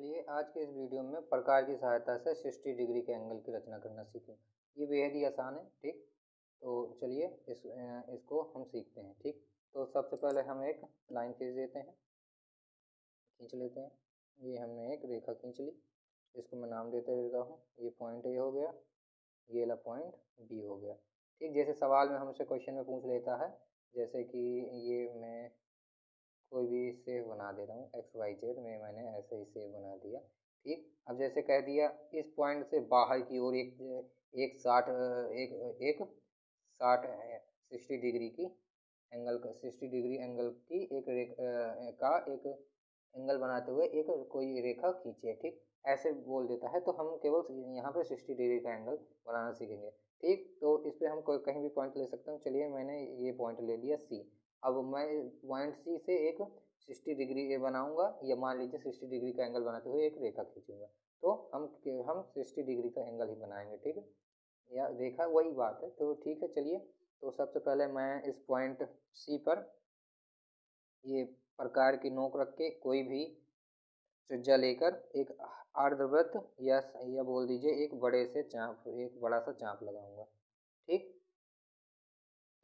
चलिए आज के इस वीडियो में प्रकार की सहायता से 60 डिग्री के एंगल की रचना करना सीखें। ये बेहद ही आसान है। ठीक, तो चलिए इसको हम सीखते हैं। ठीक, तो सबसे पहले हम एक लाइन खींच देते हैं, खींच लेते हैं। ये हमने एक रेखा खींच ली, इसको मैं नाम देते रहता हूँ। ये पॉइंट ए हो गया, ये वाला पॉइंट बी हो गया। ठीक, जैसे सवाल में हमसे क्वेश्चन में पूछ लेता है, जैसे कि ये मैं कोई भी सेव बना दे रहा हूँ XYZ में, मैंने ऐसे ही सेव बना दिया। ठीक, अब जैसे कह दिया इस पॉइंट से बाहर की ओर एक एक 60 एक एक 60 डिग्री की एंगल का 60 डिग्री एंगल की एक एंगल बनाते हुए एक कोई रेखा खींचे। ठीक, ऐसे बोल देता है तो हम केवल यहाँ पे 60 डिग्री का एंगल बनाना सीखेंगे। ठीक, तो इस पर हम कोई कहीं भी पॉइंट ले सकते हैं। चलिए मैंने ये पॉइंट ले लिया सी। अब मैं पॉइंट सी से एक 60 डिग्री बनाऊंगा, या मान लीजिए 60 डिग्री का एंगल बनाते हुए एक रेखा खींचूंगा, तो हम 60 डिग्री का एंगल ही बनाएंगे। ठीक है, या रेखा वही बात है। तो ठीक है, चलिए तो सबसे पहले मैं इस पॉइंट सी पर ये प्रकार की नोक रख के कोई भी त्रिज्या लेकर एक अर्धवृत्त या बोल दीजिए एक एक बड़ा सा चाप लगाऊंगा। ठीक,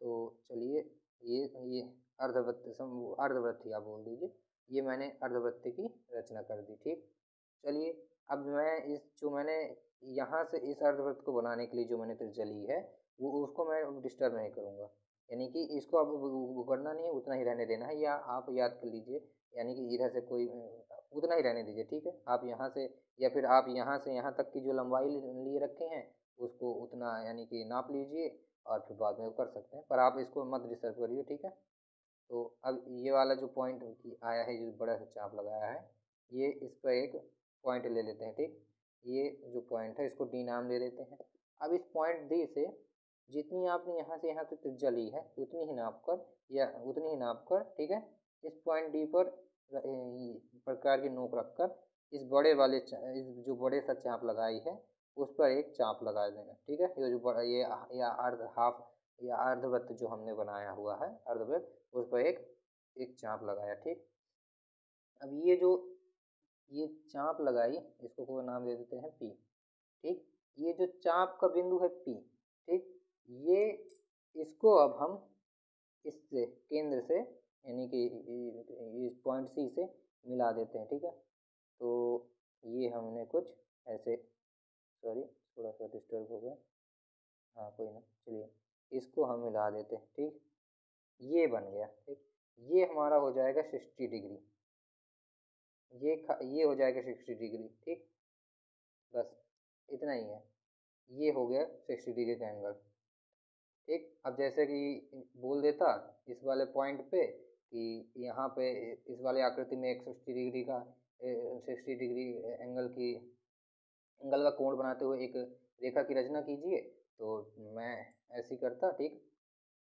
तो चलिए ये अर्धवृत्त या बोल दीजिए, ये मैंने अर्धवृत्त की रचना कर दी। ठीक, चलिए अब मैं मैंने यहाँ से इस अर्धवृत्त को बनाने के लिए जो मैंने त्रिज्या ली है वो उसको मैं डिस्टर्ब नहीं करूँगा, यानी कि इसको अब करना नहीं है, उतना ही रहने देना है। या आप याद कर लीजिए, यानी कि इधर से कोई उतना ही रहने दीजिए। ठीक है, आप यहाँ से या फिर आप यहाँ से यहाँ तक की जो लंबाई लिए रखे हैं उसको उतना यानी कि नाप लीजिए और फिर बाद में कर सकते हैं, पर आप इसको मत डिस्टर्ब करिए। ठीक है, तो अब ये वाला जो पॉइंट आया है, जो बड़ा सा चाप लगाया है, ये इस पर एक पॉइंट ले लेते हैं। ठीक, ये जो पॉइंट है इसको डी नाम दे देते हैं। अब इस पॉइंट डी से जितनी आपने यहाँ से यहाँ तक त्रिज्या ली है उतनी ही नाप कर ठीक है, इस पॉइंट डी पर प्रकार की नोक रखकर इस जो बड़े सा चाप लगाई है उस पर एक चाप लगा देना। ठीक है, ये जो बड़ा ये या अर्ध हाफ या अर्धवृत्त जो हमने बनाया हुआ है अर्धवृत्त, उस पर एक चाप लगाया। ठीक, अब ये चाप लगाई, इसको कोई नाम दे देते हैं पी। ठीक, ये जो चाप का बिंदु है पी, ठीक, ये इसको अब हम इससे केंद्र से यानी कि इस पॉइंट सी से मिला देते हैं। ठीक है, तो ये हमने कुछ ऐसे, सॉरी थोड़ा सा डिस्टर्ब हो गया, हाँ कोई ना, चलिए इसको हम मिला देते हैं। ठीक, ये बन गया। ठीक, ये हमारा हो जाएगा 60 डिग्री, ये हो जाएगा 60 डिग्री। ठीक, बस इतना ही है, ये हो गया 60 डिग्री का एंगल। ठीक, अब जैसे कि बोल देता इस वाले पॉइंट पे कि यहाँ पे इस वाले आकृति में एक 60 डिग्री का 60 डिग्री एंगल का कोण बनाते हुए एक रेखा की रचना कीजिए, तो मैं ऐसे ही करता। ठीक,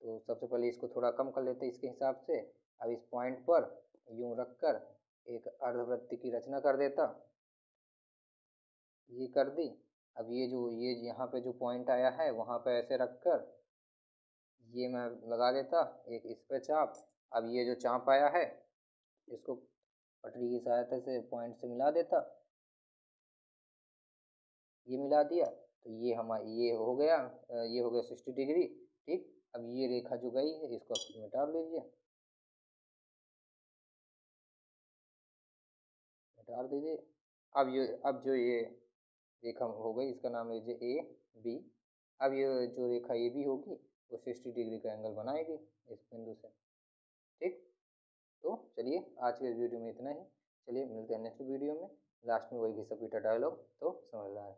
तो सबसे पहले इसको थोड़ा कम कर लेते इसके हिसाब से। अब इस पॉइंट पर यूं रखकर एक अर्धवृत्त की रचना कर देता, ये कर दी। अब ये यहाँ पे जो पॉइंट आया है वहाँ पे ऐसे रखकर ये मैं लगा देता एक इस पे चाप। अब ये जो चाप आया है इसको पटरी की सहायता से पॉइंट से मिला देता, ये मिला दिया, तो ये हो गया 60 डिग्री। ठीक, अब ये रेखा जो गई है इसको मिटा लीजिए, मिटा दीजिए। अब जो ये रेखा हो गई इसका नाम लीजिए ए बी। अब ये जो रेखा ए बी होगी वो 60 डिग्री का एंगल बनाएगी इस बिंदु से। ठीक, तो चलिए आज के वीडियो में इतना ही। चलिए मिलते हैं नेक्स्ट वीडियो में। लास्ट में वही घिसा पीटा डायलॉग तो समझ रहा है।